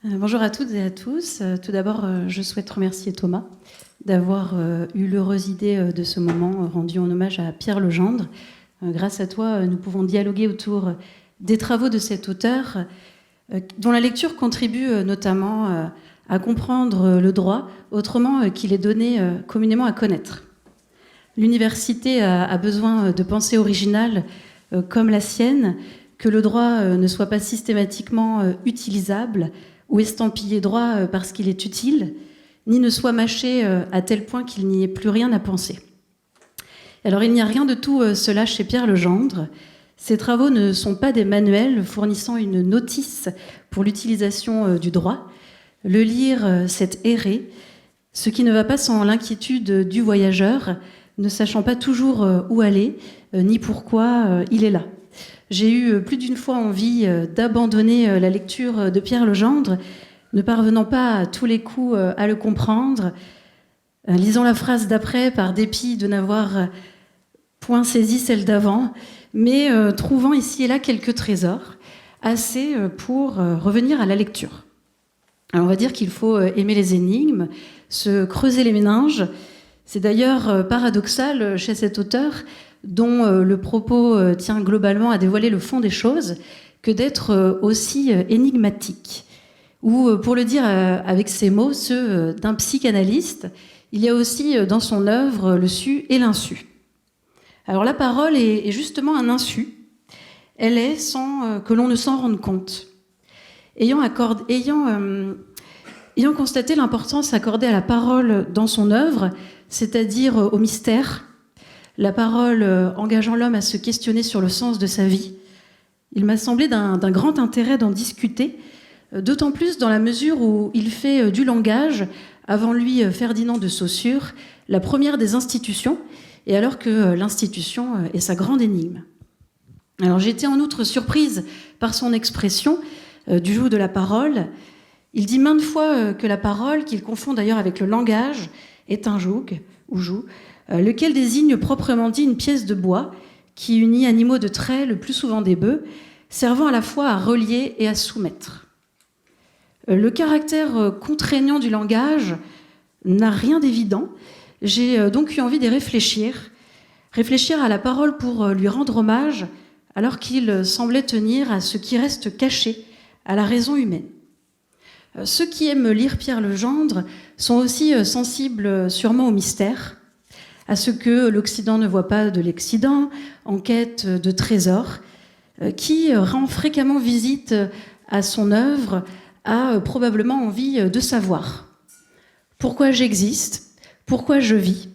Bonjour à toutes et à tous. Tout d'abord, je souhaite remercier Thomas d'avoir eu l'heureuse idée de ce moment rendu en hommage à Pierre Legendre. Grâce à toi, nous pouvons dialoguer autour des travaux de cet auteur, dont la lecture contribue notamment à comprendre le droit autrement qu'il est donné communément à connaître. L'université a besoin de pensées originales comme la sienne, que le droit ne soit pas systématiquement utilisable ou estampillé droit parce qu'il est utile, ni ne soit mâché à tel point qu'il n'y ait plus rien à penser. Alors il n'y a rien de tout cela chez Pierre Legendre. Ses travaux ne sont pas des manuels fournissant une notice pour l'utilisation du droit. Le lire, c'est errer, ce qui ne va pas sans l'inquiétude du voyageur, ne sachant pas toujours où aller, ni pourquoi il est là. J'ai eu plus d'une fois envie d'abandonner la lecture de Pierre Legendre, ne parvenant pas à tous les coups à le comprendre, lisant la phrase d'après par dépit de n'avoir point saisi celle d'avant, mais trouvant ici et là quelques trésors, assez pour revenir à la lecture. Alors on va dire qu'il faut aimer les énigmes, se creuser les méninges. C'est d'ailleurs paradoxal chez cet auteur, dont le propos tient globalement à dévoiler le fond des choses, que d'être aussi énigmatique. Ou, pour le dire avec ces mots, ceux d'un psychanalyste, il y a aussi dans son œuvre le su et l'insu. Alors la parole est justement un insu. Elle est sans que l'on ne s'en rende compte. Ayant constaté l'importance accordée à la parole dans son œuvre, c'est-à-dire au mystère, la parole engageant l'homme à se questionner sur le sens de sa vie, il m'a semblé d'un grand intérêt d'en discuter, d'autant plus dans la mesure où il fait du langage, avant lui Ferdinand de Saussure, la première des institutions, et alors que l'institution est sa grande énigme. Alors j'ai été en outre surprise par son expression du joug de la parole. Il dit maintes fois que la parole, qu'il confond d'ailleurs avec le langage, est un joug, ou joug, lequel désigne proprement dit une pièce de bois qui unit animaux de trait, le plus souvent des bœufs, servant à la fois à relier et à soumettre. Le caractère contraignant du langage n'a rien d'évident. J'ai donc eu envie de réfléchir à la parole pour lui rendre hommage, alors qu'il semblait tenir à ce qui reste caché à la raison humaine. Ceux qui aiment lire Pierre Legendre sont aussi sensibles sûrement au mystère, à ce que l'Occident ne voit pas de l'Occident, en quête de trésors, qui rend fréquemment visite à son œuvre, a probablement envie de savoir. Pourquoi j'existe ? Pourquoi je vis ?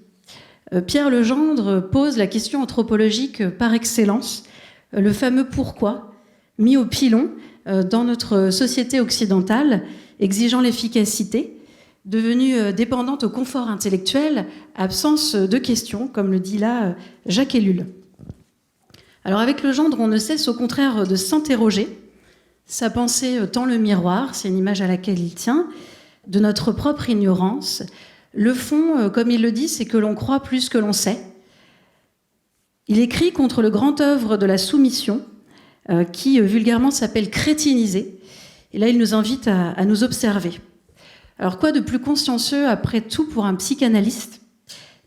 Pierre Legendre pose la question anthropologique par excellence, le fameux pourquoi, mis au pilon dans notre société occidentale, exigeant l'efficacité, devenue dépendante au confort intellectuel, absence de questions, comme le dit là Jacques Ellul. Alors avec Legendre, on ne cesse au contraire de s'interroger. Sa pensée tend le miroir, c'est une image à laquelle il tient, de notre propre ignorance. Le fond, comme il le dit, c'est que l'on croit plus que l'on sait. Il écrit contre le grand œuvre de la soumission, qui vulgairement s'appelle crétiniser. Et là, il nous invite à nous observer. Alors quoi de plus consciencieux, après tout, pour un psychanalyste ?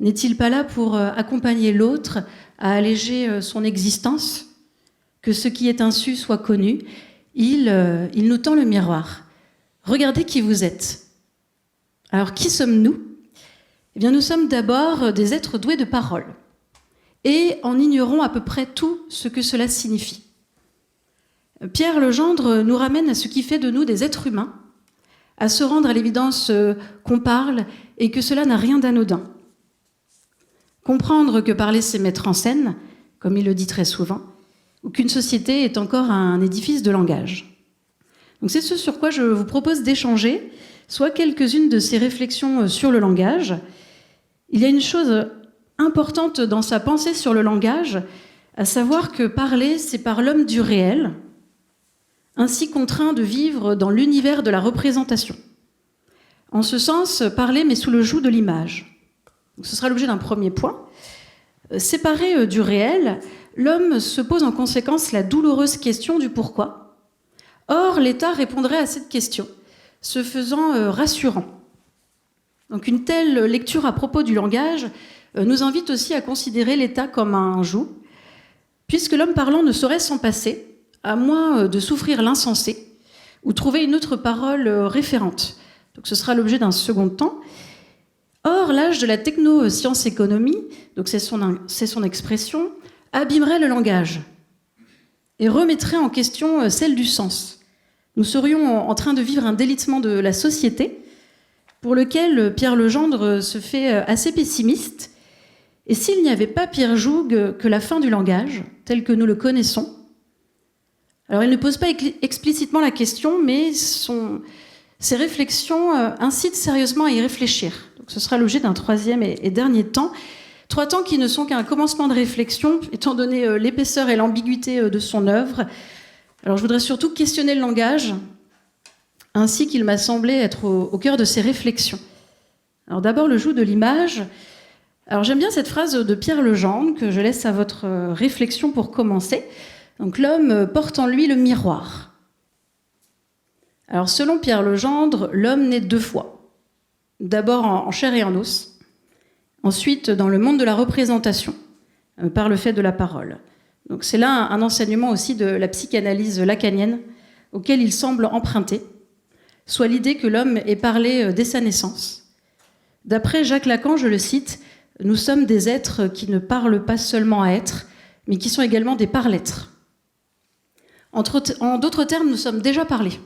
N'est-il pas là pour accompagner l'autre à alléger son existence ? Que ce qui est insu soit connu. Il nous tend le miroir. Regardez qui vous êtes. Alors qui sommes-nous ? Eh bien, nous sommes d'abord des êtres doués de parole. Et en ignorons à peu près tout ce que cela signifie. Pierre Legendre nous ramène à ce qui fait de nous des êtres humains, à se rendre à l'évidence qu'on parle et que cela n'a rien d'anodin. Comprendre que parler, c'est mettre en scène, comme il le dit très souvent, ou qu'une société est encore un édifice de langage. Donc c'est ce sur quoi je vous propose d'échanger, soit quelques-unes de ces réflexions sur le langage. Il y a une chose importante dans sa pensée sur le langage, à savoir que parler, c'est par l'homme du réel, ainsi contraint de vivre dans l'univers de la représentation. En ce sens, parler, mais sous le joug de l'image. Donc, ce sera l'objet d'un premier point. Séparé du réel, l'homme se pose en conséquence la douloureuse question du pourquoi. Or, l'État répondrait à cette question se faisant rassurant. Donc une telle lecture à propos du langage nous invite aussi à considérer l'État comme un joug, puisque l'homme parlant ne saurait s'en passer, à moins de souffrir l'insensé ou trouver une autre parole référente. Donc ce sera l'objet d'un second temps. Or, l'âge de la techno-science-économie, donc c'est son expression, abîmerait le langage et remettrait en question celle du sens. Nous serions en train de vivre un délitement de la société pour lequel Pierre Legendre se fait assez pessimiste. Et s'il n'y avait pas pire joug que la fin du langage, tel que nous le connaissons, alors il ne pose pas explicitement la question, mais ses réflexions incitent sérieusement à y réfléchir. Donc ce sera l'objet d'un troisième et dernier temps. 3 temps qui ne sont qu'un commencement de réflexion, étant donné l'épaisseur et l'ambiguïté de son œuvre. Alors je voudrais surtout questionner le langage, ainsi qu'il m'a semblé être au cœur de ses réflexions. Alors d'abord, le joug de l'image. Alors j'aime bien cette phrase de Pierre Legendre, que je laisse à votre réflexion pour commencer. Donc l'homme porte en lui le miroir. Alors selon Pierre Legendre, l'homme naît 2 fois. D'abord en chair et en os, ensuite dans le monde de la représentation, par le fait de la parole. Donc c'est là un enseignement aussi de la psychanalyse lacanienne, auquel il semble emprunter, soit l'idée que l'homme est parlé dès sa naissance. D'après Jacques Lacan, je le cite, « Nous sommes des êtres qui ne parlent pas seulement à être, mais qui sont également des par-l'être. » En d'autres termes, nous sommes déjà parlés.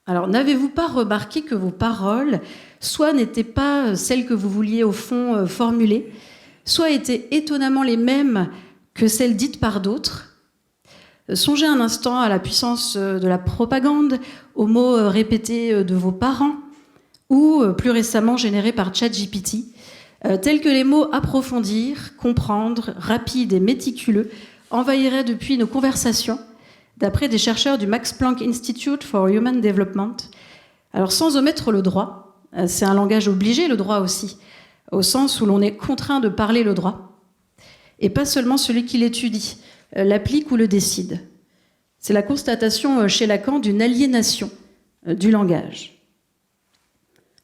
Alors, n'avez-vous pas remarqué que vos paroles, soit n'étaient pas celles que vous vouliez au fond formuler, soit étaient étonnamment les mêmes que celles dites par d'autres? Songez un instant à la puissance de la propagande, aux mots répétés de vos parents, ou plus récemment générés par ChatGPT, tels que les mots approfondir, comprendre, rapide et méticuleux, envahiraient depuis nos conversations, d'après des chercheurs du Max Planck Institute for Human Development. Alors sans omettre le droit, c'est un langage obligé, le droit aussi, au sens où l'on est contraint de parler le droit, et pas seulement celui qui l'étudie, l'applique ou le décide. C'est la constatation chez Lacan d'une aliénation du langage.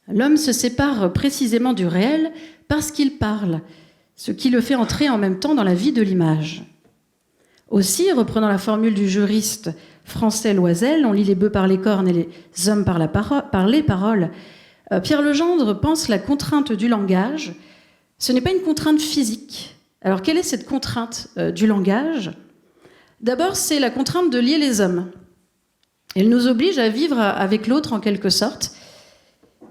L'homme se sépare précisément du réel parce qu'il parle, ce qui le fait entrer en même temps dans la vie de l'image. Aussi, reprenant la formule du juriste français Loisel, on lit les bœufs par les cornes et les hommes par les paroles, Pierre Legendre pense la contrainte du langage, ce n'est pas une contrainte physique. Alors quelle est cette contrainte du langage? D'abord, c'est la contrainte de lier les hommes. Elle nous oblige à vivre avec l'autre en quelque sorte,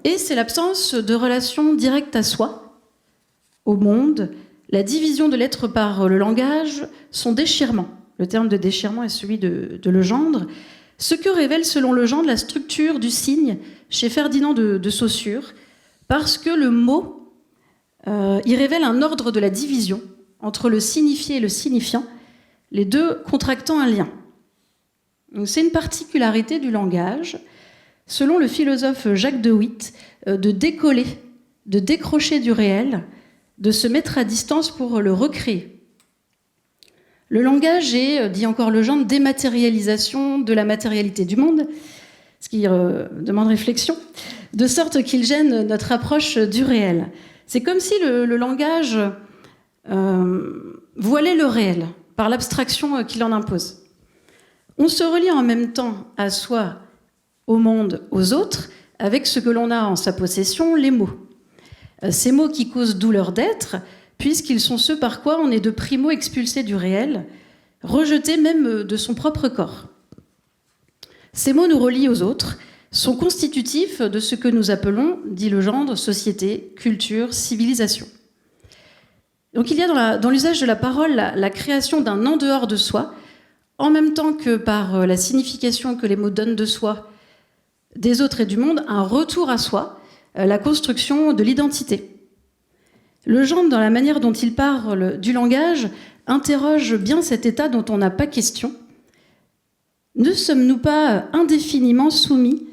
et c'est l'absence de relation directe à soi, au monde, la division de l'être par le langage, son déchirement. Le terme de déchirement est celui de Legendre. Ce que révèle selon Legendre la structure du signe chez Ferdinand de Saussure, parce que le mot y révèle un ordre de la division entre le signifié et le signifiant, les deux contractant un lien. Donc, c'est une particularité du langage, selon le philosophe Jacques de Witt, de décoller, de décrocher du réel, de se mettre à distance pour le recréer. Le langage est, dit encore Legendre, dématérialisation de la matérialité du monde, ce qui demande réflexion, de sorte qu'il gêne notre approche du réel. C'est comme si le langage voilait le réel par l'abstraction qu'il en impose. On se relie en même temps à soi, au monde, aux autres, avec ce que l'on a en sa possession, les mots. Ces mots qui causent douleur d'être, puisqu'ils sont ceux par quoi on est de primo expulsé du réel, rejeté même de son propre corps. Ces mots nous relient aux autres, sont constitutifs de ce que nous appelons, dit Legendre, société, culture, civilisation. Donc il y a dans l'usage de la parole la création d'un en dehors de soi, en même temps que par la signification que les mots donnent de soi, des autres et du monde, un retour à soi, la construction de l'identité. Legendre, dans la manière dont il parle du langage, interroge bien cet état dont on n'a pas question. Ne sommes-nous pas indéfiniment soumis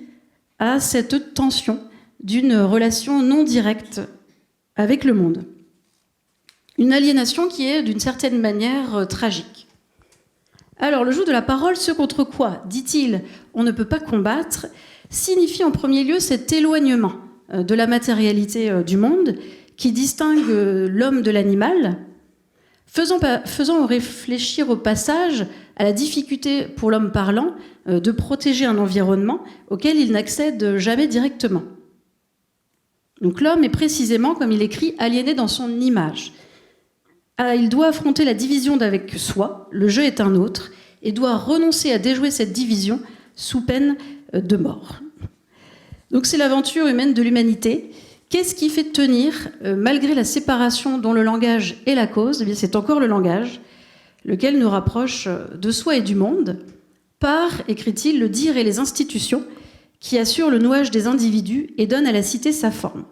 à cette tension d'une relation non directe avec le monde? Une aliénation qui est d'une certaine manière tragique. Alors, le joug de la parole, ce contre quoi, dit-il, on ne peut pas combattre, signifie en premier lieu cet éloignement de la matérialité du monde qui distingue l'homme de l'animal, faisant réfléchir au passage à la difficulté pour l'homme parlant de protéger un environnement auquel il n'accède jamais directement. Donc l'homme est précisément, comme il écrit, aliéné dans son image. Il doit affronter la division d'avec soi, le jeu est un autre, et doit renoncer à déjouer cette division sous peine de mort. Donc c'est l'aventure humaine de l'humanité. Qu'est-ce qui fait tenir, malgré la séparation dont le langage est la cause? Eh bien, c'est encore le langage, lequel nous rapproche de soi et du monde, par, écrit-il, le dire et les institutions qui assurent le nouage des individus et donnent à la cité sa forme.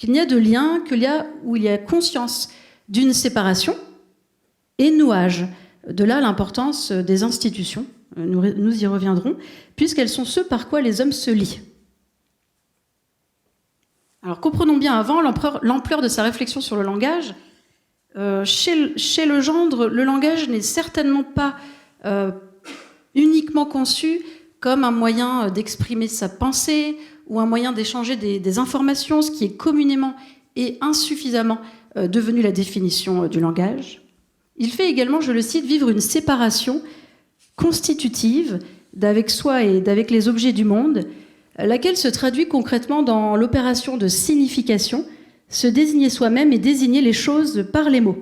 Il n'y a de lien que là où il y a conscience d'une séparation et nouage. De là l'importance des institutions, nous y reviendrons, puisqu'elles sont ce par quoi les hommes se lient. Alors comprenons bien avant l'ampleur de sa réflexion sur le langage. Chez le gendre, le langage n'est certainement pas uniquement conçu comme un moyen d'exprimer sa pensée ou un moyen d'échanger des informations, ce qui est communément et insuffisamment devenu la définition du langage. Il fait également, je le cite, vivre une séparation constitutive d'avec soi et d'avec les objets du monde, laquelle se traduit concrètement dans l'opération de signification, se désigner soi-même et désigner les choses par les mots.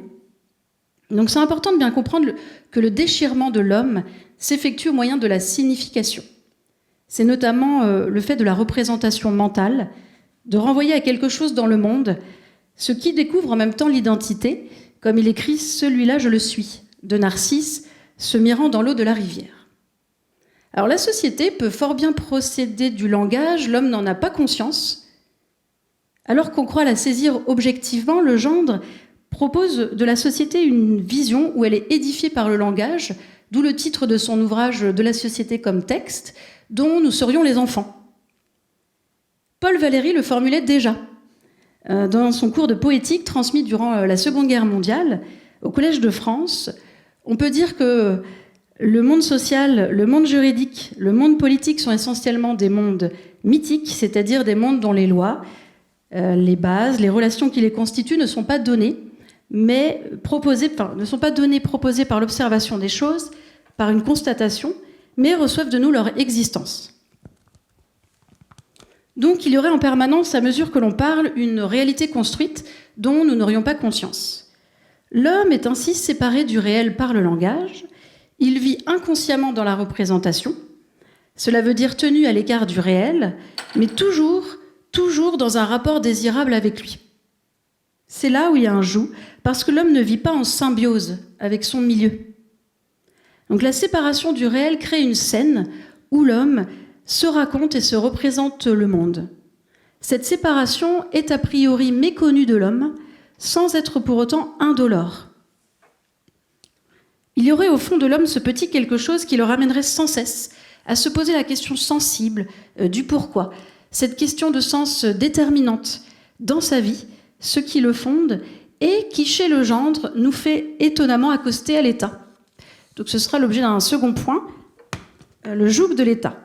Donc c'est important de bien comprendre que le déchirement de l'homme s'effectue au moyen de la signification. C'est notamment le fait de la représentation mentale, de renvoyer à quelque chose dans le monde, ce qui découvre en même temps l'identité, comme il écrit « Celui-là, je le suis » de Narcisse, se mirant dans l'eau de la rivière. Alors la société peut fort bien procéder du langage, l'homme n'en a pas conscience. Alors qu'on croit la saisir objectivement, le gendre propose de la société une vision où elle est édifiée par le langage, d'où le titre de son ouvrage « De la société comme texte », dont nous serions les enfants. Paul Valéry le formulait déjà dans son cours de poétique transmis durant la Seconde Guerre mondiale au Collège de France. On peut dire que le monde social, le monde juridique, le monde politique sont essentiellement des mondes mythiques, c'est-à-dire des mondes dont les lois, les bases, les relations qui les constituent ne sont pas données, mais proposées par l'observation des choses, par une constatation, mais reçoivent de nous leur existence. Donc il y aurait en permanence, à mesure que l'on parle, une réalité construite dont nous n'aurions pas conscience. L'homme est ainsi séparé du réel par le langage, il vit inconsciemment dans la représentation, cela veut dire tenu à l'écart du réel, mais toujours dans un rapport désirable avec lui. C'est là où il y a un joug, parce que l'homme ne vit pas en symbiose avec son milieu. Donc la séparation du réel crée une scène où l'homme se raconte et se représente le monde. Cette séparation est a priori méconnue de l'homme, sans être pour autant indolore. Il y aurait au fond de l'homme ce petit quelque chose qui le ramènerait sans cesse à se poser la question sensible du pourquoi, cette question de sens déterminante dans sa vie, ce qui le fonde et qui, chez le gendre, nous fait étonnamment accoster à l'État. Donc ce sera l'objet d'un second point, le joug de l'État.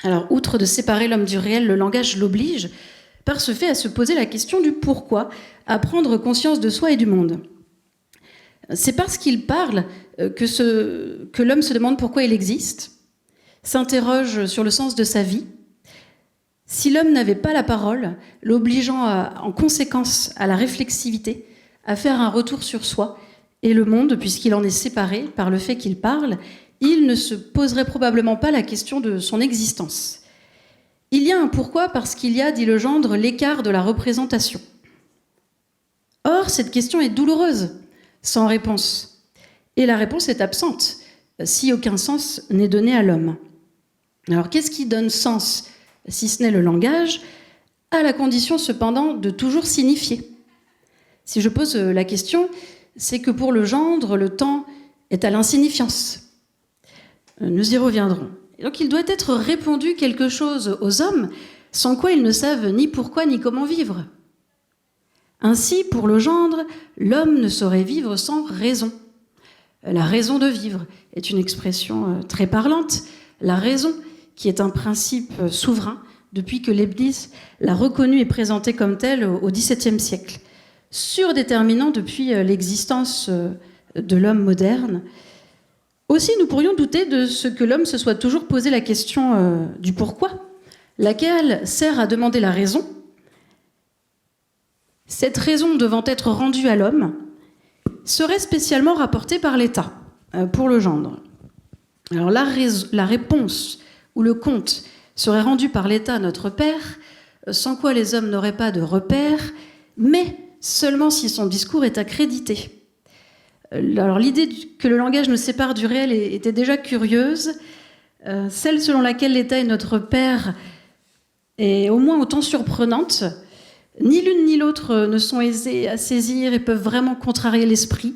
Alors, outre de séparer l'homme du réel, le langage l'oblige, par ce fait, à se poser la question du pourquoi, à prendre conscience de soi et du monde. C'est parce qu'il parle que l'homme se demande pourquoi il existe, s'interroge sur le sens de sa vie. Si l'homme n'avait pas la parole, l'obligeant en conséquence à la réflexivité, à faire un retour sur soi et le monde, puisqu'il en est séparé par le fait qu'il parle, il ne se poserait probablement pas la question de son existence. Il y a un pourquoi parce qu'il y a, dit le gendre, l'écart de la représentation. Or, cette question est douloureuse, sans réponse. Et la réponse est absente, si aucun sens n'est donné à l'homme. Alors, qu'est-ce qui donne sens, si ce n'est le langage, à la condition cependant de toujours signifier? Si je pose la question, c'est que pour le gendre, le temps est à l'insignifiance. Nous y reviendrons. Et donc il doit être répondu quelque chose aux hommes, sans quoi ils ne savent ni pourquoi ni comment vivre. Ainsi, pour le gendre, l'homme ne saurait vivre sans raison. La raison de vivre est une expression très parlante. La raison, qui est un principe souverain depuis que Leibniz l'a reconnu et présenté comme tel au XVIIe siècle, surdéterminant depuis l'existence de l'homme moderne. Aussi, nous pourrions douter de ce que l'homme se soit toujours posé la question du pourquoi, laquelle sert à demander la raison. Cette raison devant être rendue à l'homme serait spécialement rapportée par l'État pour le gendre. Alors la réponse ou le compte serait rendu par l'État, notre Père, sans quoi les hommes n'auraient pas de repère, mais seulement si son discours est accrédité. Alors l'idée que le langage nous sépare du réel était déjà curieuse. Celle selon laquelle l'État est notre Père est au moins autant surprenante. Ni l'une ni l'autre ne sont aisées à saisir et peuvent vraiment contrarier l'esprit.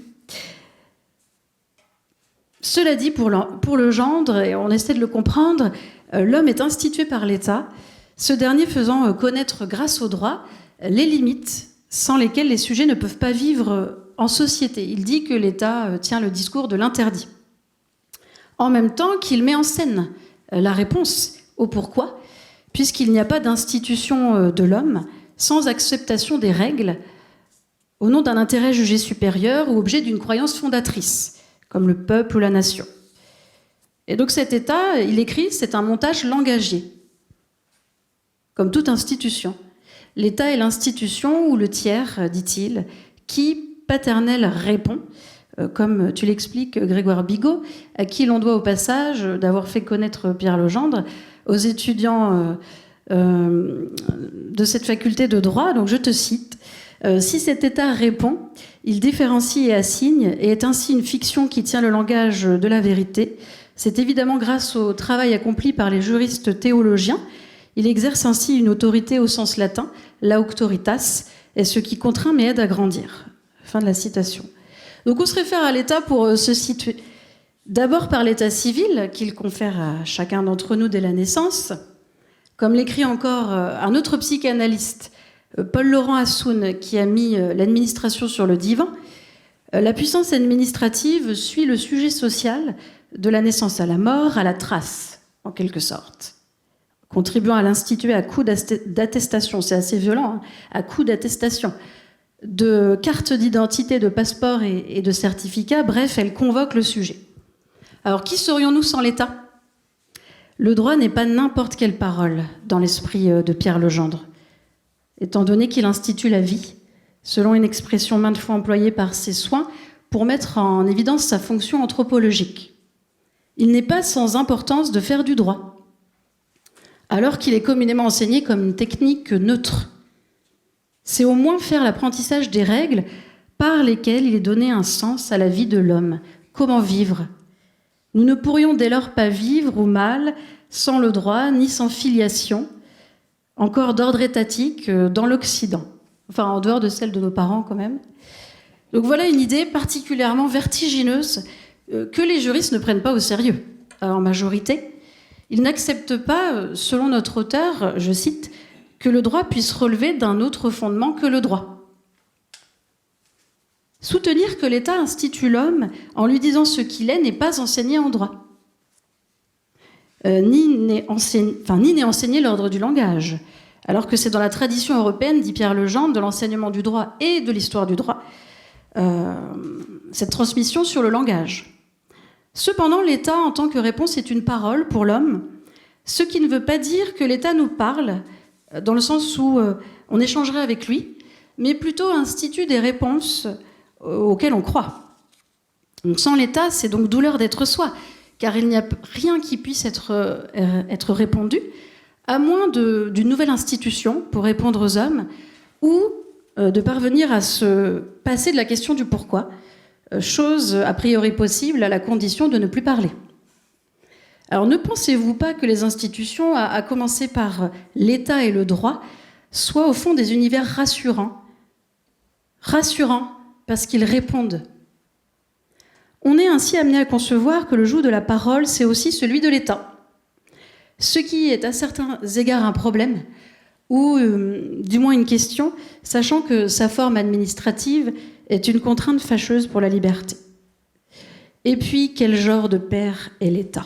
Cela dit, pour le gendre, et on essaie de le comprendre, l'homme est institué par l'État, ce dernier faisant connaître grâce au droit les limites sans lesquelles les sujets ne peuvent pas vivre en société. Il dit que l'État tient le discours de l'interdit. En même temps qu'il met en scène la réponse au pourquoi, puisqu'il n'y a pas d'institution de l'homme sans acceptation des règles au nom d'un intérêt jugé supérieur ou objet d'une croyance fondatrice, comme le peuple ou la nation. Et donc cet État, il écrit, c'est un montage langagier, comme toute institution. L'État est l'institution ou le tiers, dit-il, qui, paternel, répond, comme tu l'expliques, Grégoire Bigot, à qui l'on doit au passage d'avoir fait connaître Pierre Legendre aux étudiants de cette faculté de droit. Donc je te cite, si cet État répond, il différencie et assigne, et est ainsi une fiction qui tient le langage de la vérité. C'est évidemment grâce au travail accompli par les juristes théologiens. Il exerce ainsi une autorité au sens latin, la auctoritas, est ce qui contraint mais aide à grandir. Fin de la citation. Donc on se réfère à l'État pour se situer. D'abord par l'état civil qu'il confère à chacun d'entre nous dès la naissance. Comme l'écrit encore un autre psychanalyste, Paul-Laurent Assoun, qui a mis l'administration sur le divan, la puissance administrative suit le sujet social de la naissance à la mort, à la trace, en quelque sorte, contribuant à l'instituer à coup d'attestation, c'est assez violent, hein, à coup d'attestation, de carte d'identité, de passeport et de certificat, bref, elle convoque le sujet. Alors, qui serions-nous sans l'État ? Le droit n'est pas n'importe quelle parole dans l'esprit de Pierre Legendre, étant donné qu'il institue la vie, selon une expression maintes fois employée par ses soins, pour mettre en évidence sa fonction anthropologique. Il n'est pas sans importance de faire du droit, alors qu'il est communément enseigné comme une technique neutre. C'est au moins faire l'apprentissage des règles par lesquelles il est donné un sens à la vie de l'homme. Comment vivre ? Nous ne pourrions dès lors pas vivre ou mal sans le droit, ni sans filiation, encore d'ordre étatique dans l'Occident. Enfin, en dehors de celle de nos parents quand même. Donc voilà une idée particulièrement vertigineuse que les juristes ne prennent pas au sérieux. En majorité, ils n'acceptent pas, selon notre auteur, je cite, que le droit puisse relever d'un autre fondement que le droit. Soutenir que l'État institue l'homme en lui disant ce qu'il est n'est pas enseigné en droit. Ni n'est enseigné l'ordre du langage, alors que c'est dans la tradition européenne, dit Pierre Legendre, de l'enseignement du droit et de l'histoire du droit, cette transmission sur le langage. Cependant, l'État, en tant que réponse, est une parole pour l'homme, ce qui ne veut pas dire que l'État nous parle, dans le sens où on échangerait avec lui, mais plutôt institue des réponses auxquelles on croit. Donc, sans l'État, c'est donc douleur d'être soi, car il n'y a rien qui puisse être répondu, à moins d'une nouvelle institution pour répondre aux hommes, ou de parvenir à se passer de la question du pourquoi, chose a priori possible à la condition de ne plus parler. Alors ne pensez-vous pas que les institutions, à commencer par l'État et le droit, soient au fond des univers rassurants parce qu'ils répondent. On est ainsi amené à concevoir que le joug de la parole, c'est aussi celui de l'État. Ce qui est à certains égards un problème, ou du moins une question, sachant que sa forme administrative est une contrainte fâcheuse pour la liberté. Et puis, quel genre de père est l'État?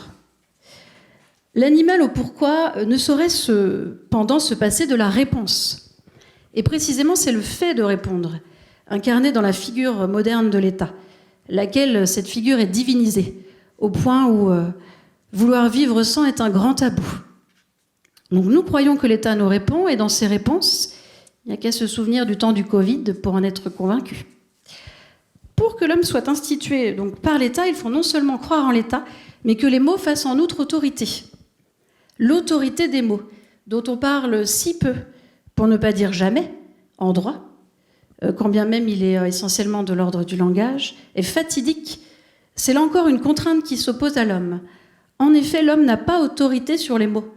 L'animal au pourquoi ne saurait cependant se passer de la réponse. Et précisément, c'est le fait de répondre, incarné dans la figure moderne de l'État, laquelle, cette figure, est divinisée, au point où vouloir vivre sans est un grand tabou. Donc nous croyons que l'État nous répond, et dans ses réponses, il n'y a qu'à se souvenir du temps du Covid pour en être convaincu. Pour que l'homme soit institué donc, par l'État, il faut non seulement croire en l'État, mais que les mots fassent en outre autorité. L'autorité des mots, dont on parle si peu, pour ne pas dire jamais, en droit, quand bien même il est essentiellement de l'ordre du langage, est fatidique. C'est là encore une contrainte qui s'oppose à l'homme. En effet, l'homme n'a pas autorité sur les mots.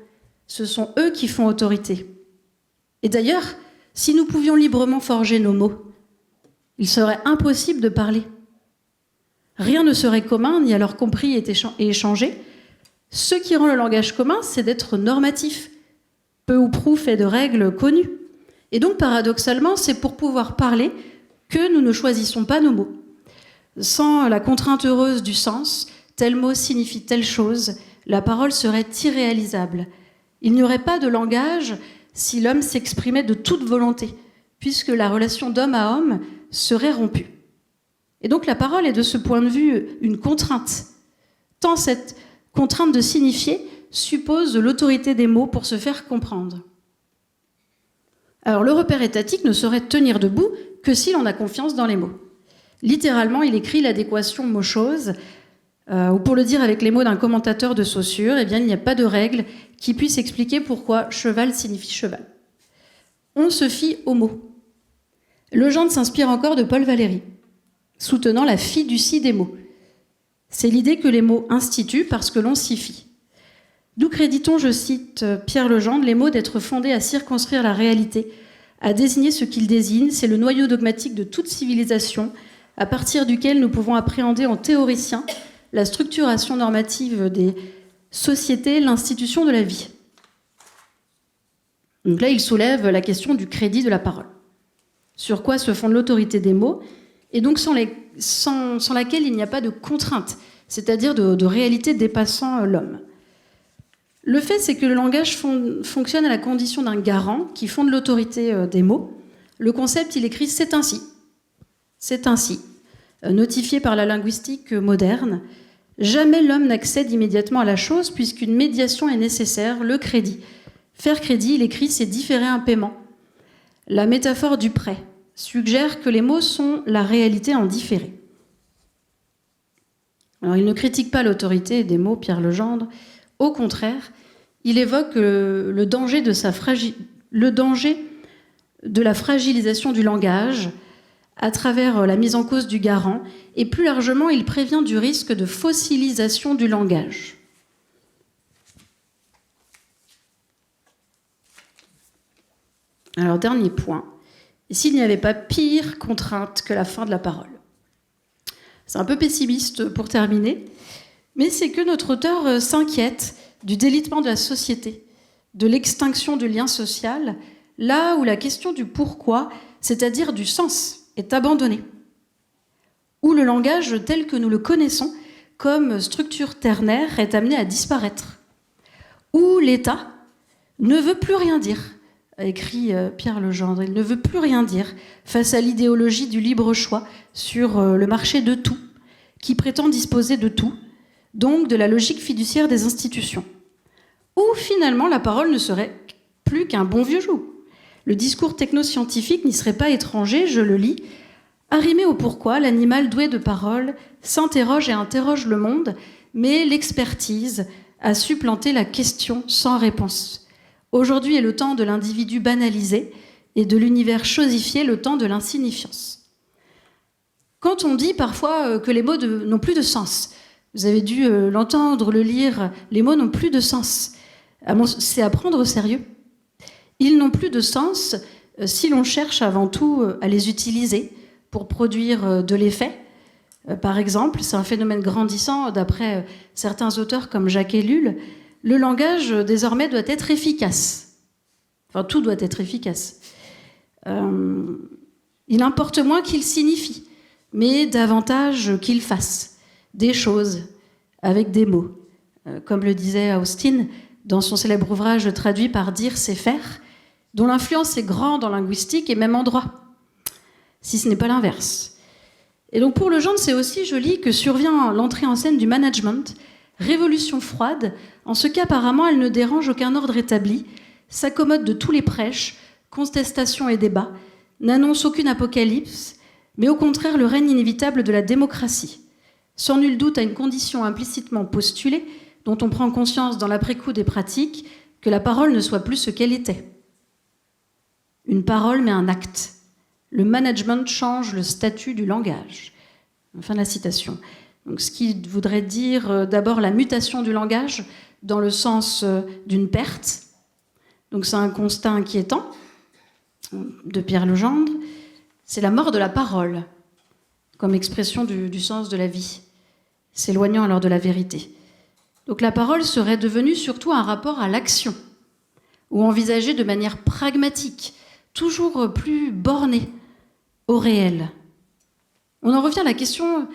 Ce sont eux qui font autorité. Et d'ailleurs, si nous pouvions librement forger nos mots, il serait impossible de parler. Rien ne serait commun, ni alors compris et échangé. Ce qui rend le langage commun, c'est d'être normatif, peu ou prou fait de règles connues. Et donc, paradoxalement, c'est pour pouvoir parler que nous ne choisissons pas nos mots. Sans la contrainte heureuse du sens, tel mot signifie telle chose, la parole serait irréalisable. Il n'y aurait pas de langage si l'homme s'exprimait de toute volonté, puisque la relation d'homme à homme serait rompue. Et donc la parole est de ce point de vue une contrainte, tant cette contrainte de signifier suppose l'autorité des mots pour se faire comprendre. Alors le repère étatique ne saurait tenir debout que si l'on a confiance dans les mots. Littéralement, il écrit l'adéquation mot-chose, ou pour le dire avec les mots d'un commentateur de Saussure, eh bien, il n'y a pas de règle qui puisse expliquer pourquoi cheval signifie cheval. On se fie aux mots. Legendre s'inspire encore de Paul Valéry, soutenant la fiducie des mots. C'est l'idée que les mots instituent parce que l'on s'y fie. D'où créditons, je cite Pierre Legendre, les mots d'être fondés à circonscrire la réalité, à désigner ce qu'ils désignent. C'est le noyau dogmatique de toute civilisation, à partir duquel nous pouvons appréhender en théoricien la structuration normative des sociétés, l'institution de la vie. Donc là, il soulève la question du crédit de la parole. Sur quoi se fonde l'autorité des mots, et donc sans laquelle il n'y a pas de contrainte, c'est-à-dire de réalité dépassant l'homme. Le fait, c'est que le langage fonctionne à la condition d'un garant qui fonde l'autorité des mots. Le concept, il écrit « c'est ainsi ». C'est ainsi, notifié par la linguistique moderne. Jamais l'homme n'accède immédiatement à la chose puisqu'une médiation est nécessaire, le crédit. Faire crédit, il écrit, c'est différer un paiement. La métaphore du prêt suggère que les mots sont la réalité en différé. Alors, il ne critique pas l'autorité des mots, Pierre Legendre. Au contraire, il évoque le danger de la fragilisation du langage à travers la mise en cause du garant, et plus largement, il prévient du risque de fossilisation du langage. Alors, dernier point. S'il n'y avait pas pire contrainte que la fin de la parole. C'est un peu pessimiste pour terminer, mais c'est que notre auteur s'inquiète du délitement de la société, de l'extinction du lien social, là où la question du pourquoi, c'est-à-dire du sens, est abandonnée. Où le langage tel que nous le connaissons, comme structure ternaire, est amené à disparaître. Où l'État ne veut plus rien dire, a écrit Pierre Legendre. Il ne veut plus rien dire face à l'idéologie du libre choix sur le marché de tout, qui prétend disposer de tout, donc de la logique fiduciaire des institutions. Où finalement la parole ne serait plus qu'un bon vieux jeu. Le discours technoscientifique n'y serait pas étranger, je le lis. Arrimé au pourquoi, l'animal doué de parole s'interroge et interroge le monde, mais l'expertise a supplanté la question sans réponse. Aujourd'hui est le temps de l'individu banalisé et de l'univers chosifié, le temps de l'insignifiance. Quand on dit parfois que les mots n'ont plus de sens, vous avez dû l'entendre, le lire, les mots n'ont plus de sens. C'est à prendre au sérieux. Ils n'ont plus de sens si l'on cherche avant tout à les utiliser pour produire de l'effet. Par exemple, c'est un phénomène grandissant d'après certains auteurs comme Jacques Ellul. Le langage, désormais, doit être efficace. Enfin, tout doit être efficace. Il importe moins qu'il signifie, mais davantage qu'il fasse. des choses avec des mots. Comme le disait Austin dans son célèbre ouvrage traduit par Dire, c'est faire, dont l'influence est grande en linguistique et même en droit, si ce n'est pas l'inverse. Et donc pour Legendre, c'est aussi joli que survient l'entrée en scène du management, révolution froide, en ce qu'apparemment elle ne dérange aucun ordre établi, s'accommode de tous les prêches, contestations et débats, n'annonce aucune apocalypse, mais au contraire le règne inévitable de la démocratie, sans nul doute à une condition implicitement postulée, dont on prend conscience dans l'après-coup des pratiques, que la parole ne soit plus ce qu'elle était. Une parole mais un acte. Le management change le statut du langage. Fin de la citation. Donc, ce qui voudrait dire d'abord la mutation du langage dans le sens d'une perte. Donc c'est un constat inquiétant de Pierre Legendre. C'est la mort de la parole comme expression du sens de la vie, s'éloignant alors de la vérité. Donc la parole serait devenue surtout un rapport à l'action, ou envisagée de manière pragmatique, toujours plus bornée au réel. On en revient à la question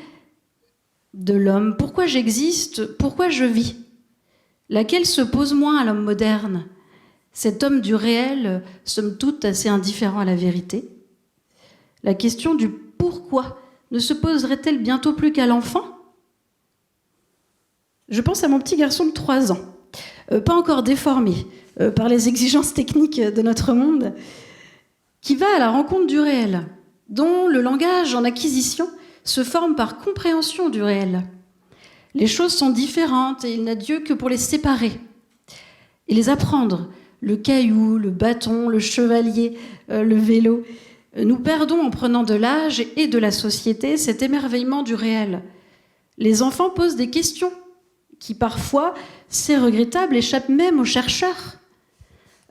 de l'homme. Pourquoi j'existe ? Pourquoi je vis ? Laquelle se pose moins à l'homme moderne ? Cet homme du réel, somme toute assez indifférent à la vérité. La question du pourquoi ne se poserait-elle bientôt plus qu'à l'enfant ? Je pense à mon petit garçon de 3 ans, pas encore déformé par les exigences techniques de notre monde, qui va à la rencontre du réel, dont le langage en acquisition se forme par compréhension du réel. Les choses sont différentes et il n'a Dieu que pour les séparer et les apprendre. Le caillou, le bâton, le chevalier, le vélo. Nous perdons en prenant de l'âge et de la société cet émerveillement du réel. Les enfants posent des questions qui parfois, c'est regrettable, échappent même aux chercheurs.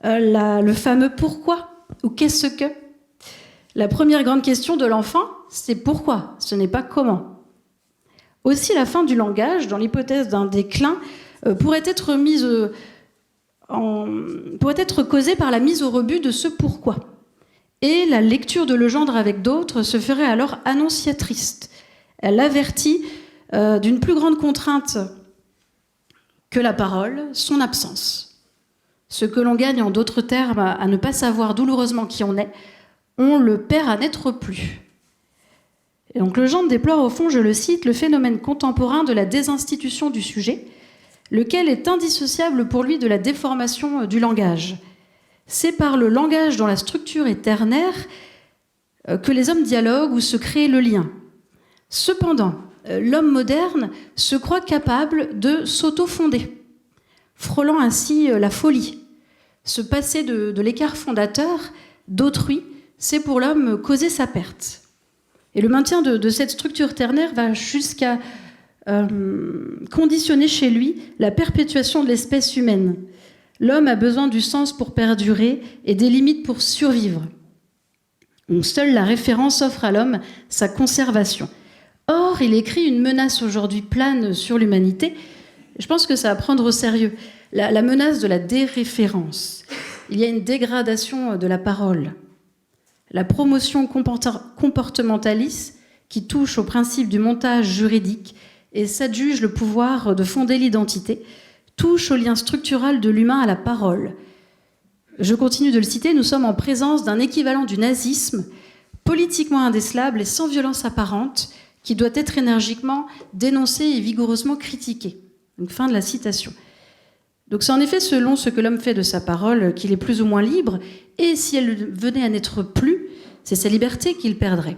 Le fameux pourquoi ou qu'est-ce que ? La première grande question de l'enfant, c'est pourquoi, ce n'est pas comment. Aussi, la fin du langage, dans l'hypothèse d'un déclin, pourrait être causée par la mise au rebut de ce pourquoi. Et la lecture de Legendre avec d'autres se ferait alors annonciatrice. Elle avertit d'une plus grande contrainte que la parole, son absence. Ce que l'on gagne, en d'autres termes, à ne pas savoir douloureusement qui on est, on le perd à n'être plus. Et donc Legendre déplore au fond, je le cite, le phénomène contemporain de la désinstitution du sujet, lequel est indissociable pour lui de la déformation du langage. C'est par le langage dont la structure est ternaire que les hommes dialoguent ou se créent le lien. Cependant, l'homme moderne se croit capable de s'auto-fonder, frôlant ainsi la folie. Se passer de l'écart fondateur d'autrui, c'est pour l'homme causer sa perte. Et le maintien de cette structure ternaire va jusqu'à conditionner chez lui la perpétuation de l'espèce humaine. L'homme a besoin du sens pour perdurer et des limites pour survivre. Donc, seule la référence offre à l'homme sa conservation. Or, il écrit une menace aujourd'hui plane sur l'humanité. Je pense que ça va prendre au sérieux. La menace de la déréférence. Il y a une dégradation de la parole. La promotion comportementaliste qui touche au principe du montage juridique et s'adjuge le pouvoir de fonder l'identité, touche au lien structural de l'humain à la parole. Je continue de le citer, nous sommes en présence d'un équivalent du nazisme, politiquement indécelable et sans violence apparente, qui doit être énergiquement dénoncé et vigoureusement critiqué. Donc, fin de la citation. Donc c'est en effet selon ce que l'homme fait de sa parole qu'il est plus ou moins libre, et si elle venait à n'être plus, c'est sa liberté qu'il perdrait.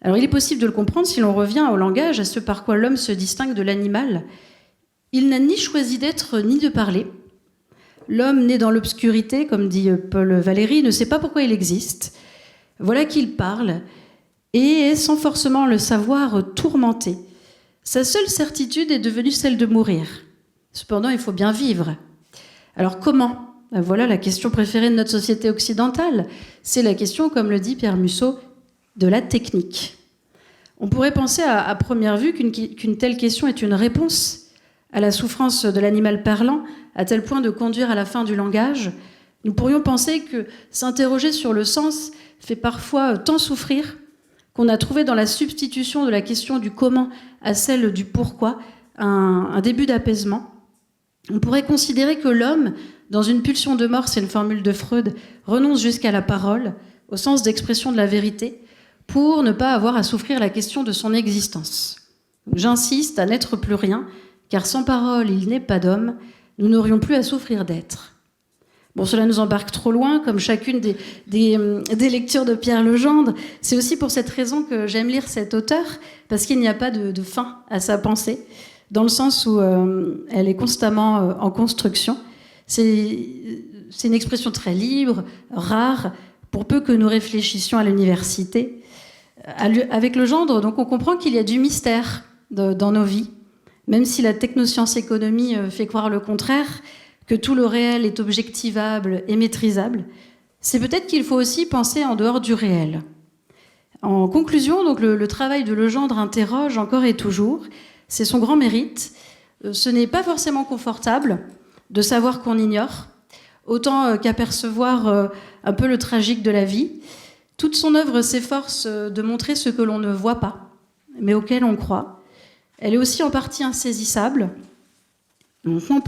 Alors il est possible de le comprendre si l'on revient au langage, à ce par quoi l'homme se distingue de l'animal. Il n'a ni choisi d'être ni de parler. L'homme né dans l'obscurité, comme dit Paul Valéry, ne sait pas pourquoi il existe. Voilà qu'il parle, et est sans forcément le savoir tourmenté. Sa seule certitude est devenue celle de mourir. Cependant, il faut bien vivre. Alors comment ? Voilà la question préférée de notre société occidentale. C'est la question, comme le dit Pierre Musso, de la technique. On pourrait penser à première vue qu'une telle question est une réponse à la souffrance de l'animal parlant, à tel point de conduire à la fin du langage. Nous pourrions penser que s'interroger sur le sens fait parfois tant souffrir qu'on a trouvé dans la substitution de la question du comment à celle du pourquoi un début d'apaisement. On pourrait considérer que l'homme, dans une pulsion de mort, c'est une formule de Freud, renonce jusqu'à la parole, au sens d'expression de la vérité, pour ne pas avoir à souffrir la question de son existence. J'insiste à n'être plus rien, car sans parole, il n'est pas d'homme, nous n'aurions plus à souffrir d'être. Bon, cela nous embarque trop loin, comme chacune des lectures de Pierre Legendre. C'est aussi pour cette raison que j'aime lire cet auteur, parce qu'il n'y a pas de fin à sa pensée, dans le sens où elle est constamment en construction. C'est une expression très libre, rare, pour peu que nous réfléchissions à l'université. Avec Legendre, donc, on comprend qu'il y a du mystère dans nos vies, même si la technoscience économie fait croire le contraire, que tout le réel est objectivable et maîtrisable, c'est peut-être qu'il faut aussi penser en dehors du réel. En conclusion, donc, le travail de Legendre interroge encore et toujours. C'est son grand mérite. Ce n'est pas forcément confortable de savoir qu'on ignore, autant qu'apercevoir un peu le tragique de la vie. Toute son œuvre s'efforce de montrer ce que l'on ne voit pas, mais auquel on croit. Elle est aussi en partie insaisissable,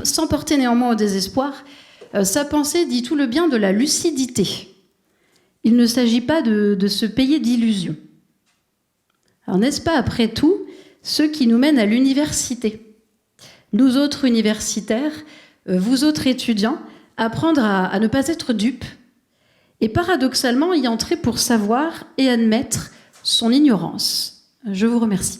sans porter néanmoins au désespoir. Sa pensée dit tout le bien de la lucidité. Il ne s'agit pas de se payer d'illusions. Alors n'est-ce pas, après tout, ce qui nous mène à l'université? Nous autres universitaires, vous autres étudiants, apprendre à ne pas être dupes et paradoxalement y entrer pour savoir et admettre son ignorance. Je vous remercie.